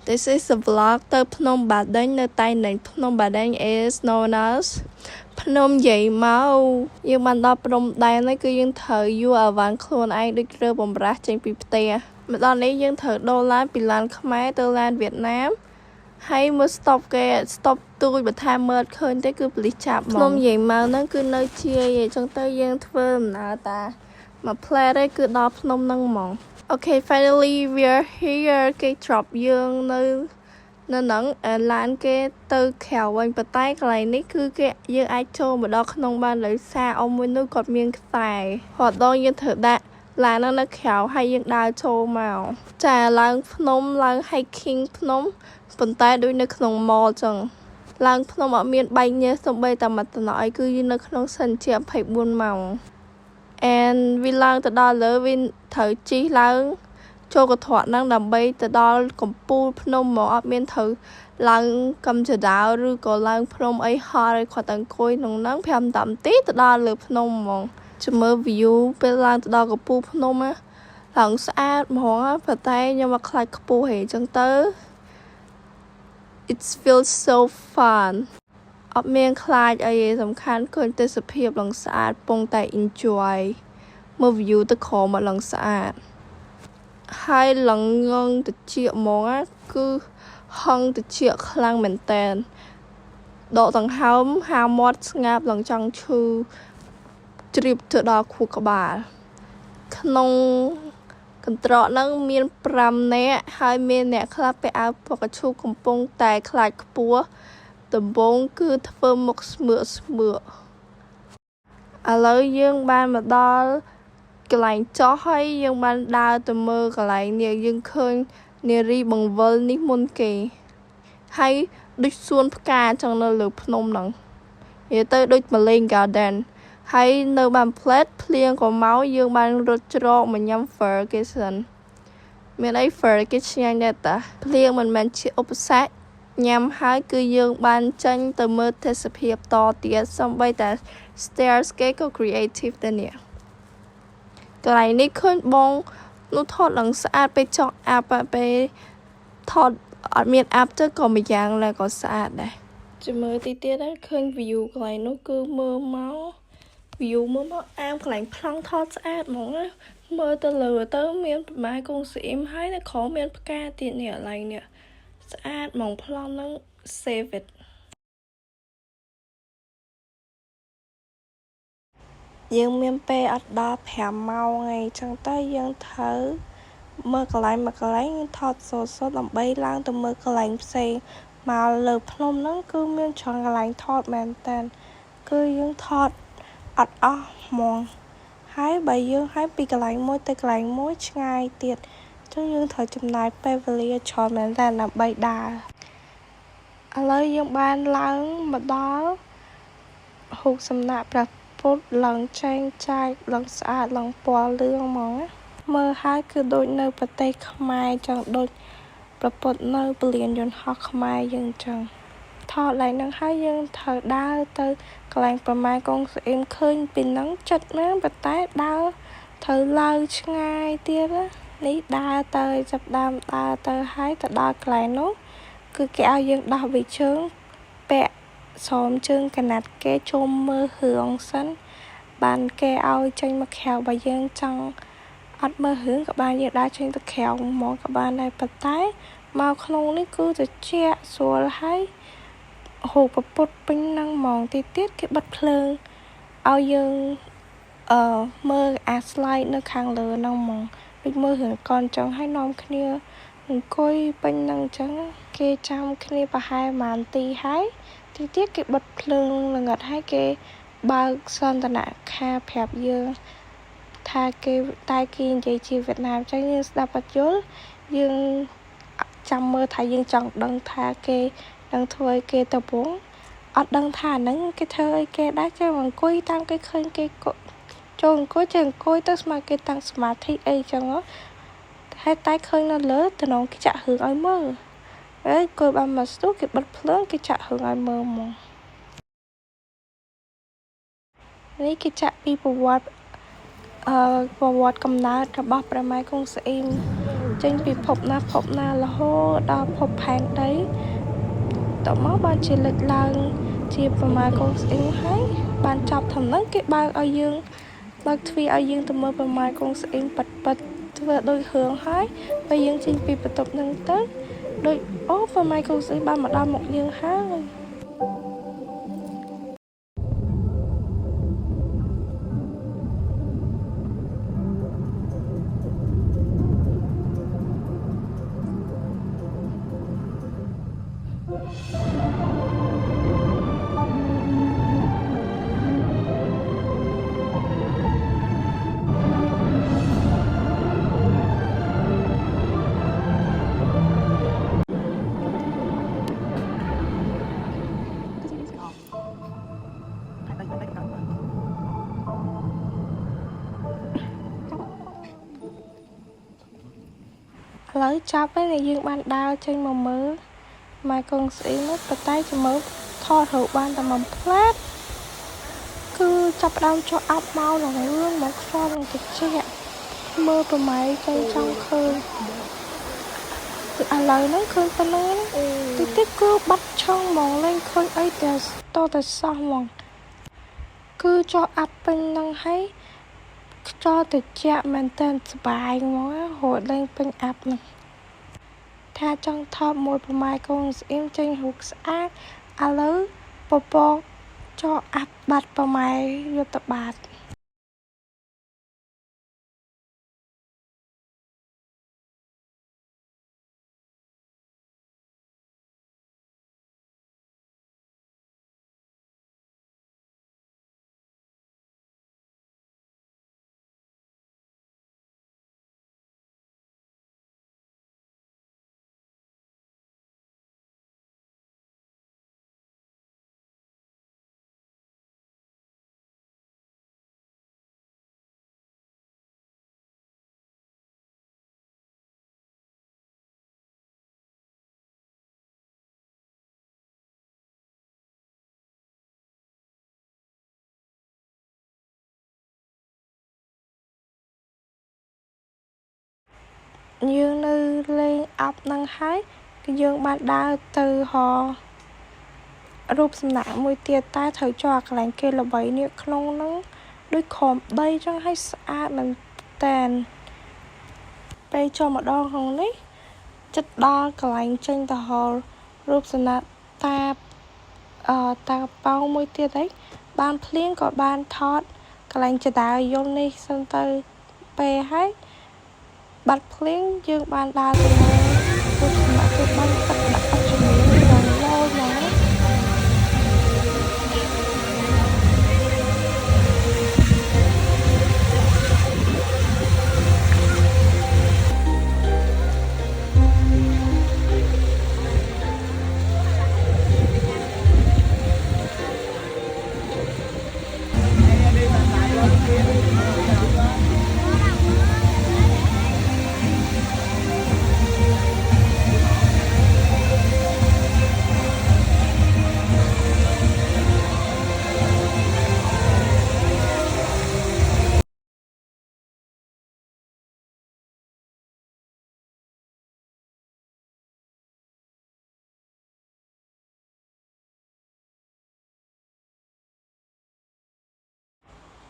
This is a vlog to Phnom Badeng. Nơi tay nền Phnom Badeng is known as Phnom Dậy Mau. Nhưng bạn đọc Phnom Badeng này cứ dân thờ vua ở vạn khuôn anh được rơ bồng rác trên bì tè. Mà đón này dân thờ đô lan bì lan Khmer từ lan Việt Nam. Hay mới stop tôi bởi tham mơ khơi tới cứ bì chạp mong. Phnom Dậy Mau nó cứ nơi chia vậy trong tới dân thơ nào ta. Mà play đấy cứ đọc Phnom nâng mong. Okay, finally we are here. Cái drop dương nơi nắng lan cái từ khảo quanh bờ tay cái này ní cứ cái dương ai cho mà đó không ban lấy xa ông mới nuôi cọt miếng xài hoặc đôi như thử đã là nó khảo hay dương đào cho màu trà lang Phnom lang hiking Phnom bờ tay đôi nơi không mò chẳng lang Phnom ở miền bay nhé xong bay tầm mặt nói cứ như nơi không sân chẹp phải buôn màu and vi lang từ đó lỡ vi thử chi lang cho cái thoại năng làm bay từ đó còn pu Phnom mà miền thử lang cầm chợ đào rồi còn lang Phnom ấy hoa rồi khoa tầng coi nông nắng phèm tạm tí từ đó lỡ Phnom mà cho mơ view bên lang từ đó có pu Phnom á lang sát mỏ á và tay nhưng mà khai pu hệ chân tớ it feels so fun អត់មានខ្លាចអីសំខាន់ឃើញទេសភាពឡើងស្អាតពងតែ enjoy មើល view ទៅក្រោមឡើងស្អាតហើយឡើងងងតិចហ្មងណាគឺហឹងតិចខ្លាំងមែនតើដកដង្ហើមហាមាត់ស្ងាប់ឡើងចង់ឈឺជ្រាបទៅដល់ខួរក្បាលក្នុងកន្ត្រកហ្នឹងមាន5នាក់ហើយមានអ្នកខ្លះពាក់អាវពកឈូកំពុងតែខ្លាចខ្ពស់ដំបងគឺធ្វើមុខស្មើឥឡូវយើងបានមកដល់កន្លែងចុះហើយយើងបានដើរទៅមើលកន្លែងនេះយើងឃើញនារីបង្វិលនេះមុនគេហើយដូចសួនផ្កាចឹងនៅលើភ្នំហ្នឹងនិយាយទៅដូច Malay Garden ហើយនៅបានផ្លែតភ្លៀងក៏មកយើងបានរត់ច្រកមកញ៉ាំ phở គេសិនមានអី phở គេឆ្ងាញ់ដែរតាភ្លៀងមិនមែនជាឧបសគ្គញ៉ាំហើយគឺយើងបានចាញ់ទៅមើលទេសភាពតទៀតសំបីតែ stairs គេក៏ creative ដែរនេះកន្លែងនេះឃើញបងនោះថតឡើងស្អាតពេលចង់អាប់ពេលថតអត់មានអាប់ទៅក៏ម្យ៉ាងដែរក៏ស្អាតដែរចាំមើលទីទៀតដែរឃើញ view កន្លែងនោះគឺមើលមក view មើលមកអាមកន្លែងប្លង់ថតស្អាតហ្មងណាមើលទៅលើទៅមានប្រមាកងស្អ៊ីមហើយនៅក្រោមមានផ្កាទៀតនេះកន្លែងនេះស្អាតហ្មងប្លង់ហ្នឹង save it យើងមានពេលអត់ដល់5ម៉ោងឯងចឹងទៅយើងត្រូវមើលកន្លែងមួយកន្លែងថតសូត្រដើម្បីឡើងទៅមើលកន្លែងផ្សេងមកលើភ្នំហ្នឹងគឺមានច្រើនកន្លែងថតមែនតើគឺយើងថតអត់អស់ហ្មងហើយបើយើងឲ្យពីកន្លែងមួយទៅកន្លែងមួយឆ្ងាយទៀតចឹងយើងត្រូវចំណាយពេលវេលាច្រើនមែនតើដើម្បីដើរឥឡូវយើងបានឡើងមកដល់រូបសំណាកព្រះពុទ្ធឡើងចែងចាយឡើងស្អាតឡើងពណ៌លឿងហ្មងណាមើលហើយគឺដូចនៅប្រទេសខ្មែរចឹងដូចព្រះពុទ្ធនៅពលានយន្តហោះខ្មែរយើងចឹងថតឡើងហ្នឹងហើយយើងត្រូវដើរទៅកន្លែងប្រម៉ែកងស្អ៊ីមឃើញពីហ្នឹងចិត្តណាប៉ុន្តែដើរត្រូវឡើយឆ្ងាយទៀតណានេះដើរទៅចាប់ដើមដើរទៅហើយទៅដល់កន្លែងនោះគឺគេឲ្យយើងដោះវិជើងពាក់ស្រោមជើងកណាត់គេជុំមើលរឿងសិនបានគេឲ្យចេញមកក្រៅបើយើងចង់អត់មើលរឿងក៏បានយើងដើរចេញទៅក្រៅហ្មងក៏បានដែរប៉ុន្តែមកក្នុងនេះគឺត្រជាក់ស្រួលហើយរូបពុទ្ធពេញហ្នឹងហ្មងទីទៀតគេបិទភ្លើងឲ្យយើងមើលអា slide នៅខាងលើហ្នឹងហ្មងដូចមើលរឿងកនចឹងហើយនាំគ្នាអង្គុយពេញហ្នឹងចឹងគេចាំគ្នាប្រហែលប្រហែលទីហើយទីទៀតគេបិទភ្លើងល្ងិតហើយគេបើកសន្ទនាការប្រាប់យើងថាគេតែគេនិយាយជាវៀតណាមចឹងយើងស្ដាប់អត់យល់យើងចាំមើលថាយើងចង់ដឹងថាគេនឹងធ្វើឲ្យគេទៅពងអត់ដឹងថាហ្នឹងគេធ្វើឲ្យគេដែរចឹងអង្គុយតាមគេឃើញគេចូលអង្គុយទៅស្មើគេតាំងសមាធិអីចឹងហើយតែឃើញនៅលើតំណងគេចាក់រឿងឲ្យមើលហើយគួយបានមកស្ទុះគេបិទភ្លើងគេចាក់រឿងឲ្យមើលហ្មងនេះគេចាក់ពីប្រវត្តិកំណើតរបស់ព្រះម៉ែកុងស្អ៊ីម ចេញពីភពណារហូតដល់ភពផែនដីតមកបានជាលើកឡើងជាប្រមាណកូនស្អ៊ីងហើយបានចាប់ធំហ្នឹងគេបើកទ្វារឲ្យយើងទៅមើលប្រមាណកូនស្អ៊ីងប៉ិតធ្វើដូចរឿងហើយពេលយើងចេញពីបន្ទប់ហ្នឹងទៅដូចអូប្រមាណកូនស្អ៊ីងបានមកដល់មុខយើងហើយឥឡូវចាប់ហើយយើងបានដើរចេញមកមើលម៉ែកូនស្អ៊ីងនោះប៉ុន្តែជាមើលថតរូបបានតែមួយផ្លែតគឺចាប់ផ្ដើមចុះអាប់មកឡើងរឿងមកខ្យល់នឹងតិចមើលប្រម៉ែចេញចង់ឃើញគឺឥឡូវហ្នឹងឃើញប៉ុណ្ណឹងតិចគឺបាត់ឆឹងហ្មងលែងឃើញអីតែតែសោះហ្មងគឺចុះអាប់ពេញហ្នឹងហើយខ្យល់ត្រជាក់មែនតើសប្បាយហ្មងរហូតលេងពេញអាប់ហ្នឹងថាចង់ថតមួយប្រម៉ែកូនស្អ៊ីមចេញរូបស្អាតឥឡូវពពកចុះអាប់បាត់ប្រម៉ែយុទ្ធបាតយើងនៅលេងអាប់ហ្នឹងហើយគឺយើងបានដើរទៅរូបសំណាកមួយទៀតតែត្រូវចុះអាកន្លែងគេល្បីនេះក្នុងហ្នឹងដូចក្រោមដីចឹងឲ្យស្អាតមែនតែនពេលចុះម្ដងក្នុងនេះចិត្តដល់កន្លែងចេញទៅរូបសំណាកតាប៉ោងមួយទៀតហើយបានភ្លៀងក៏បានថតកន្លែងចដាយន្តនេះសិនទៅពេលហើយបាត់ភ្លៀងយើងបានដើរទៅមើលរូបសំណាកគេបានទឹកដាក់អត់ជំនឿដល់លោណា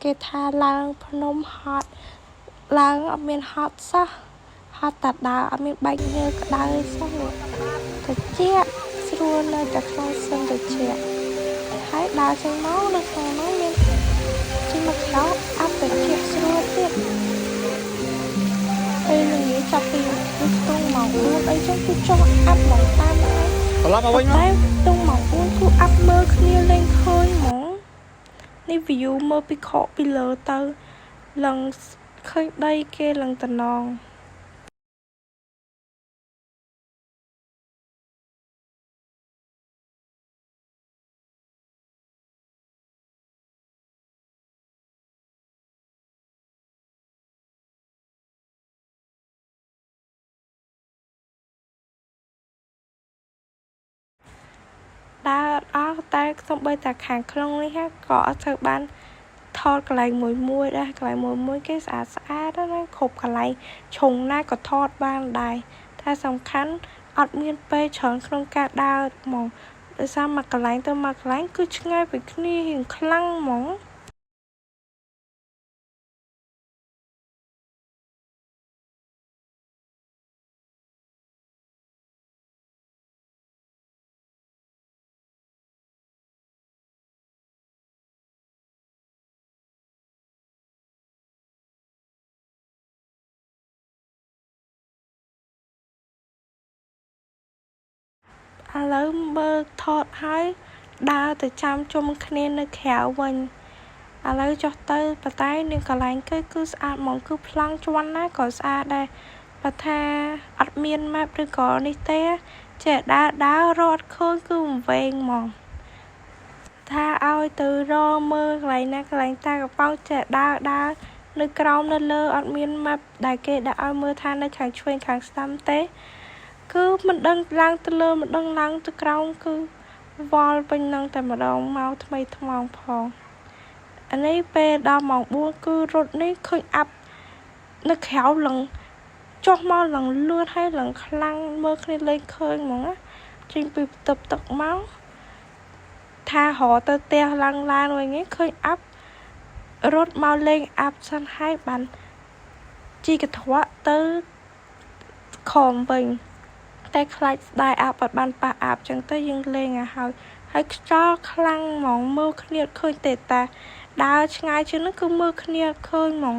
គេថាឡើងភ្នំហត់ឡើងអត់មានហត់សោះហត់តែដើរអត់មានបែកញើក្តៅសោះត្រជាក់ស្រួលនៅតែក្នុងសិនត្រជាក់ហើយដើរចេញមកនៅក្នុងនោះមានចេញមកក្រោអាប់ត្រជាក់ស្រួលទៀតពេលល្ងាចចាប់ពីខ្ទង់ម៉ោង4អីចឹងគឺចុះអាប់មកតាមហើយត្រឡប់មកវិញមកតែខ្ទង់ម៉ោង4គឺអាប់មើលគ្នាលេងឃើញហ្មងនេះ view មើលពីខកពីលើទៅឡើងឃើញដីគេឡើងតំណងដើរអស់តែសំបីតែខាងក្នុងនេះក៏អត់ត្រូវបាន ថតកន្លែងមួយដែរកន្លែងមួយគេស្អាតđóណាគ្រប់កន្លែងឈុងណាក៏ថតបានដែរតែសំខាន់អត់មានពេលច្រើនក្នុងការដើរហ្មងដោយសារមួយកន្លែងទៅមួយកន្លែងគឺឆ្ងាយពីគ្នារៀងខ្លាំងហ្មងឥឡូវមើលថតហើយដើរទៅចាំជុំគ្នានៅក្រៅវិញឥឡូវចុះទៅប៉ុន្តែនៅកន្លែងគេគឺស្អាតហ្មងគឺប្លង់ជាន់ណាក៏ស្អាតដែរបើថាអត់មាន map ឬក៏នេះទេចេះដើររត់ឃើញគឺវែងហ្មងថាឲ្យទៅរមើលកន្លែងណាកន្លែងតាកប៉ោងចេះដើរនៅក្រោមនៅលើអត់មាន map ដែលគេដាក់ឲ្យមើលថានៅខាងឆ្វេងខាងស្ដាំទេគឺមិនដឹងឡើងទៅលើមិនដឹងឡើងទៅក្រោមគឺវល់ពេញនឹងតែម្ដងមកថ្មីថ្មងផងអានេះពេលដល់ម៉ោង4គឺរត់នេះឃើញអាប់នៅក្រៅឡើងចុះមកឡើងលឿនហើយឡើងខ្លាំងមើលគ្នាលេងឃើញហ្មងណាចេញពីបន្ទប់ទឹកមកថារត់ទៅផ្ទះឡើងឡានវិញឃើញអាប់រត់មកលេងអាប់សិនហើយបានជីកត្រក់ទៅខំវិញតែខ្លាចស្ដាយអាប់អត់បានប៉ះអាប់ចឹងទៅយើងលេងឲ្យហើយខ្យល់ខ្លាំងហ្មងមើលគ្នាឃើញទេតាដើរឆ្ងាយជាងនោះគឺមើលគ្នាឃើញហ្មង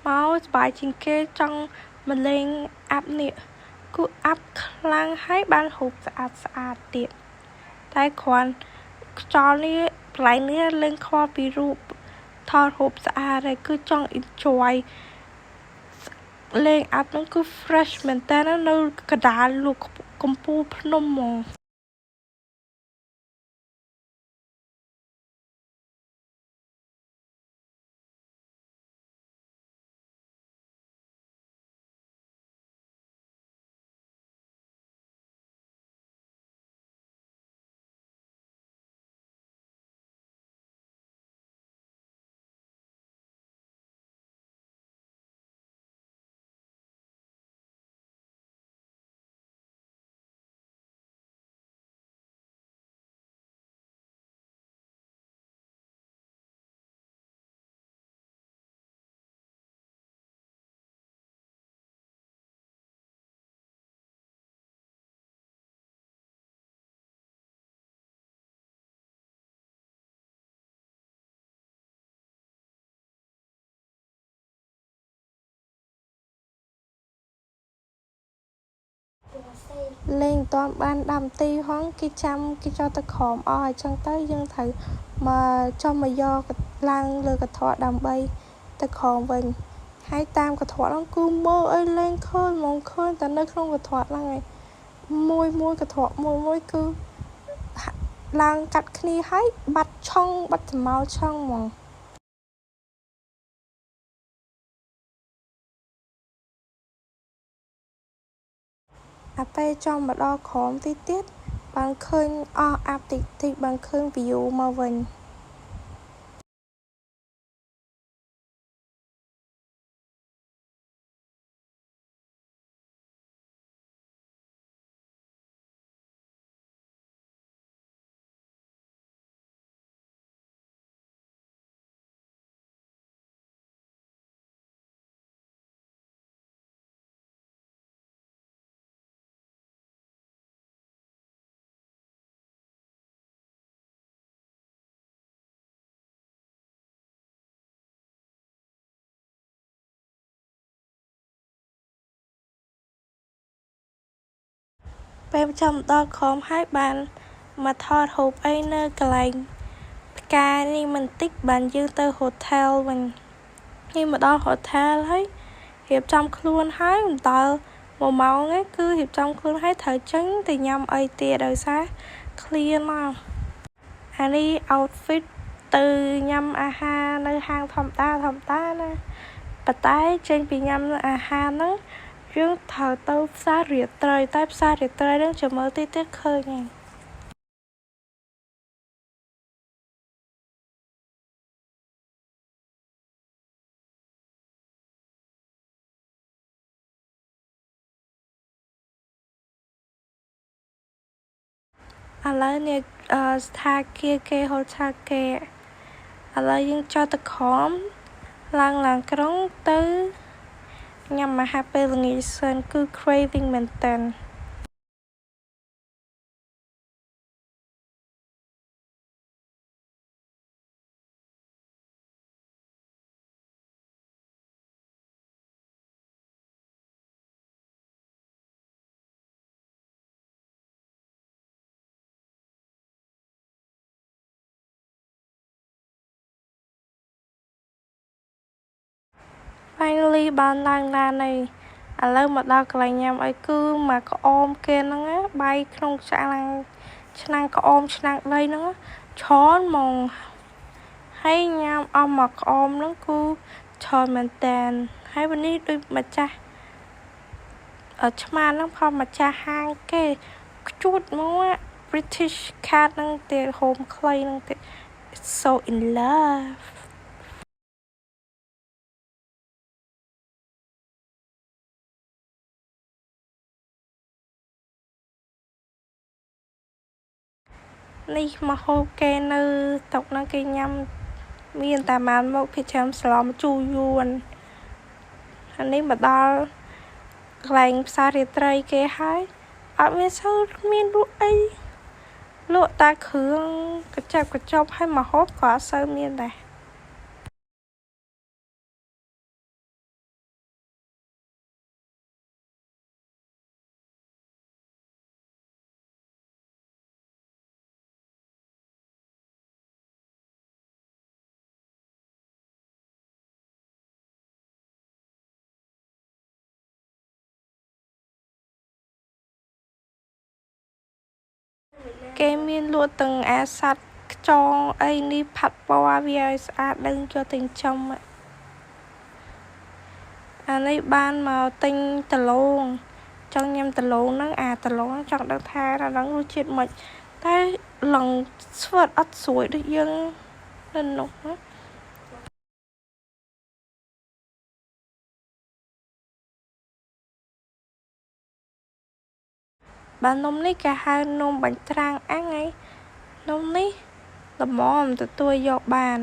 មកសប្បាយជាងគេចង់មកលេងអាប់នេះគឺអាប់ខ្លាំងហើយបានរូបស្អាតទៀតតែគ្រាន់ខ្យល់នេះកន្លែងនេះលេងខ្វល់ពីរូបថតរូបស្អាតហើយគឺចង់ enjoy លេងអាប់នោះគឺ fresh មែនតើនៅកណ្ដាលលោកកំពូលភ្នំហ្មងលេងមិនទាន់បាន10នាទីហងគេចាំគេចោលទៅក្រោមអស់ហើយចឹងទៅយើងត្រូវមកចុះមកយកឡើងលើកធរដើម្បីទៅក្រោមវិញហើយតាមកធរហ្នឹងគឺមើលអីលេងឃើញហ្មងឃើញតែនៅក្នុងកធរហ្នឹងឯងមួយកធរមួយគឺឡើងកាត់គ្នាហើយបាត់ឆុងបាត់ច្មោឆុងហ្មងអាពេលចង់មកដល់ក្រោមទីទៀតបានឃើញអស់អាប់តិចបានឃើញ view មកវិញពេលចាំដល់ក្រោមហើយបានមកថតរូបអីនៅកន្លែងផ្កានេះមិនតិចបានយើងទៅ hotel វិញនេះមកដល់ hotel ហើយរៀបចំខ្លួនហើយមិនដល់1ម៉ោងឯងគឺរៀបចំខ្លួនហើយត្រូវចេញទៅញ៉ាំអីទៀតដោយសារ clear មកអានេះ outfit ទៅញ៉ាំអាហារនៅហាងធម្មតាណាប៉ុន្តែចេញពីញ៉ាំអាហារហ្នឹងយើងត្រូវទៅផ្សាររាត្រីតែផ្សាររាត្រីហ្នឹងចាំមើលទីទៀតឃើញឯង ឥឡូវនេះថាគេហូតថាគេឥឡូវយើងចុះទៅក្រោមឡើងក្រុងទៅញ៉ាំអាហារពេលល្ងាចសិនគឺ craving មែនតើfinally បានឡើងឡានហើយឥឡូវមកដល់កន្លែងញ៉ាំអីគឺមកក្អមគេហ្នឹងបាយក្នុងឆ្នាំងក្អមឆ្នាំងដីហ្នឹងច្រើនហ្មងហើយញ៉ាំអស់មកក្អមហ្នឹងគឺច្រើនមែនតើហើយวันนี้ដូចម្ចាស់ឆ្មាហ្នឹងផងម្ចាស់ហាងគេខ្ជួតមក British cat ហ្នឹងទៀត home clay ហ្នឹងទៀត so in love នេះមកហូបគេនៅតុហ្នឹងគេញ៉ាំមានតែបានមកភាគច្រើនស្លម្ជូរយួនហើយនេះមកដល់កន្លែងផ្សាររាត្រីគេហើយអត់មានសូវមានលក់អីលក់តែគ្រឿងកញ្ចប់ហើយមកហូបក៏អត់សូវមានដែរគេមានលក់ទាំងអាសត្វខ្យងអីនេះផាត់ពណ៌វាឲ្យស្អាតដឹងយកទៅចិញ្ចឹមអានេះបានមកទិញដលងចង់ញ៉ាំដលងហ្នឹងដលងចង់ដឹងថាដល់រសជាតិមិនតែឡងស្វិតអត់ស្រួយដូចយើងនៅនោះណាបាននំនេះគេហៅនំបាញ់ត្រាំងអាំងហីនំនេះល្មមទទួលយកបាន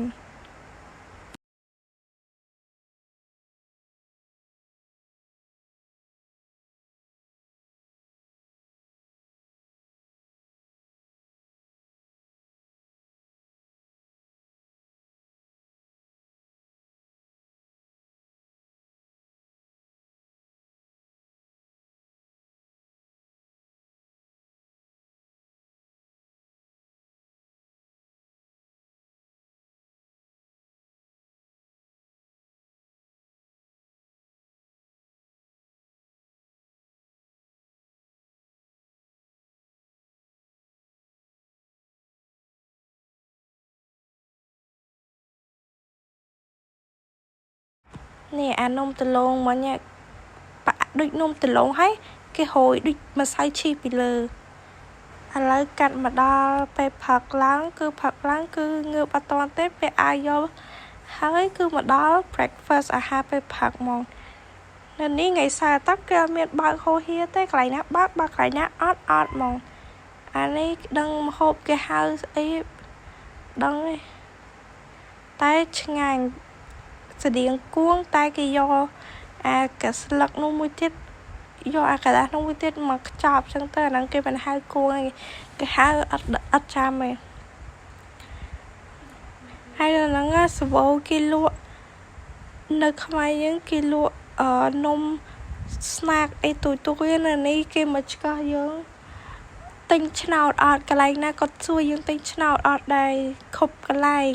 នេះនំដលងមិញបាក់ដូចនំដលងហើយគេហូរដូចម្សៅឈីសពីលើឥឡូវកាត់មកដល់ពេលផឹកឡើងគឺងើបអត់តាន់ទេពេលអាយកហើយគឺមកដល់ breakfast អាហារពេលផឹកហ្មងនៅនេះថ្ងៃសៅរ៍តាគេអត់មានបើកហូរហៀទេកន្លែងណាបើកកន្លែងណាអត់ហ្មងអានេះដឹងម្ហូបគេហៅស្អីដឹងទេតែឆ្ងាញ់ស្តៀងគួងតែគេយកកាស្លឹកនោះមួយទៀតយកកระดาษនោះមួយទៀតមកខ្ចប់ចឹងទៅអាហ្នឹងគេមិនហៅគួងគេហៅអត់ចាំទេហើយដល់ហ្នឹងសវោគេលក់នៅខ្មែរយើងគេលក់នំស្នាកអីទូចនៅនេះគេមកឆ្កោះយើងទិញឆ្នោតអត់កន្លែងណាគាត់សួរយើងទិញឆ្នោតអត់ដែរខົບកន្លែង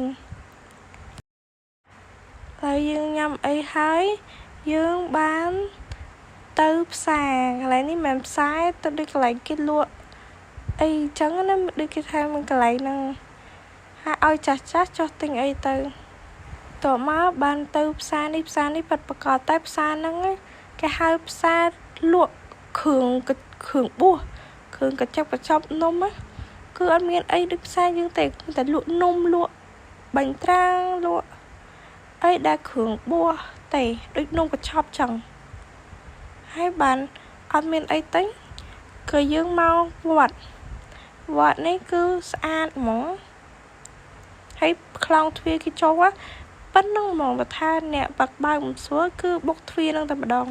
ហើយយើងញ៉ាំអីហើយយើងបានទៅផ្សារកន្លែងនេះមិនផ្សារទៅដូចកន្លែងគេលក់អីចឹងណាដូចគេថាមួយកន្លែងហ្នឹងហើយឲ្យចាស់ចុះទិញអីទៅតមកបានទៅផ្សារនេះប៉ាត់ប្រកបតែផ្សារហ្នឹងគេហៅផ្សារលក់គ្រឿងបួសគ្រឿងកញ្ចប់នំគឺអត់មានអីដូចផ្សារយើងទេតែលក់នំលក់បាញ់ត្រាំងលក់អីដែលគ្រឿងបួសទេដូចនំកញ្ចប់ចឹងហើយបានអត់មានអីទិញគឺយើងមកវត្ត វត្តនេះគឺស្អាតហ្មងហើយខ្លោងទ្វារគេចូលប៉ុណ្ណឹងហ្មងបើថាអ្នកបើកមិនស្រួលគឺបុកទ្វារនឹងតែម្ដង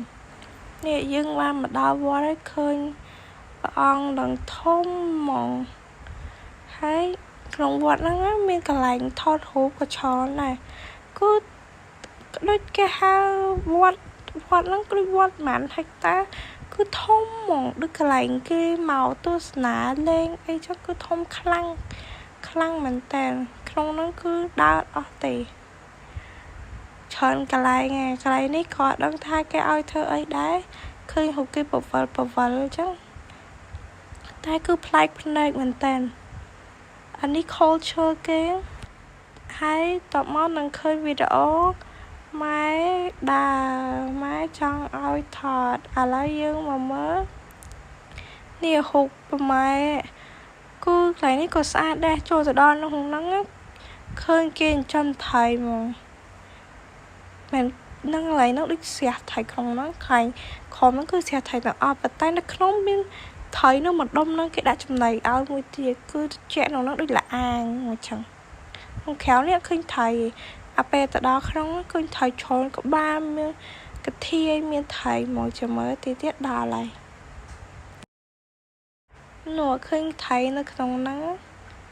នេះយើងបានមកដល់វត្តហើយឃើញព្រះអង្គនឹងធំហ្មងហើយក្នុងវត្តហ្នឹងមានកន្លែងថតរូបក៏ច្រើនដែរគឺដូចគេហៅវត្តហ្នឹងគឺវត្តប៉ុន្មានហិកតាគឺធំហ្មងដូចកន្លែងគេមកទស្សនាលេងអីចឹងគឺធំខ្លាំងមែនតើក្នុងហ្នឹងគឺដើរអស់ទេច្រើនកន្លែងនេះក៏អត់ដឹងថាគេឲ្យធ្វើអីដែរឃើញរូបគេបវលអញ្ចឹងតែគឺប្លែកភ្នែកមែនតើអានេះ culture គេហើយតបមកនឹងឃើញវីដេអូម៉ែម៉ែចង់ឲ្យថតឥឡូវយើងមកមើលនេះរូបម៉ែគឺកន្លែងនេះក៏ស្អាតដែរចូលទៅដល់ក្នុងហ្នឹងឃើញគេចិញ្ចឹមថៃហ្មងមិននឹងកន្លែងហ្នឹងដូចស្រះថៃក្នុងហ្នឹងខាងខំហ្នឹងគឺស្រះថៃទាំងអស់ប៉ុន្តែនៅក្នុងមានថៃនោះមួយដុំហ្នឹងគេដាក់ចំណីឲ្យមួយទៀតគឺជាក់ក្នុងហ្នឹងដូចលអាងមួយចឹងក្នុងក្រៅនេះឃើញថៃអាពេលទៅដល់ក្នុងឃើញថៃឈរក្បាលមានកធាយមានថៃមកចាំមើលទៀតដល់ហើយនោះឃើញថៃនៅក្នុងហ្នឹង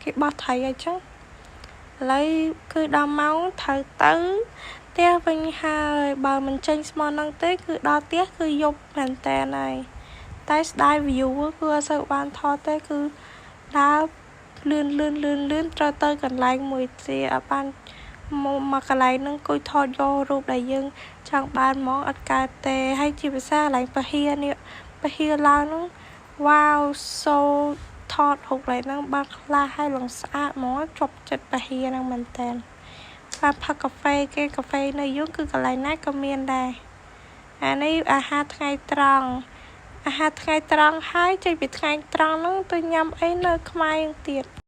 គេបោះថៃអញ្ចឹងឥឡូវគឺដល់ម៉ោងត្រូវទៅផ្ទះវិញហើយបើមិនចេញស្មោះហ្នឹងទេគឺដល់ផ្ទះគឺយប់មែនតើហើយតែស្ដាយ view គឺអត់សូវបានថតទេគឺដើរលឿនត្រូវទៅកន្លែងមួយទៀតអត់បានមកកន្លែងហ្នឹងគួយថតយករូបដែលយើងចង់បានហ្មងអត់កើតទេហើយជាភាសាកន្លែងពហិនេះពហិឡើងហ្នឹងវ៉ាវសូថតរូបកន្លែងហ្នឹងបានខ្លះហើយឡើងស្អាតហ្មងជាប់ចិត្តពហិហ្នឹងមែនតើបានផឹកកាហ្វេគេកាហ្វេនៅយូរគឺកន្លែងណាក៏មានដែរអានេះអាហារថ្ងៃត្រង់ហើយចេញពីថ្ងៃត្រង់ហ្នឹងទៅញ៉ាំអីនៅខ្មែរទៀត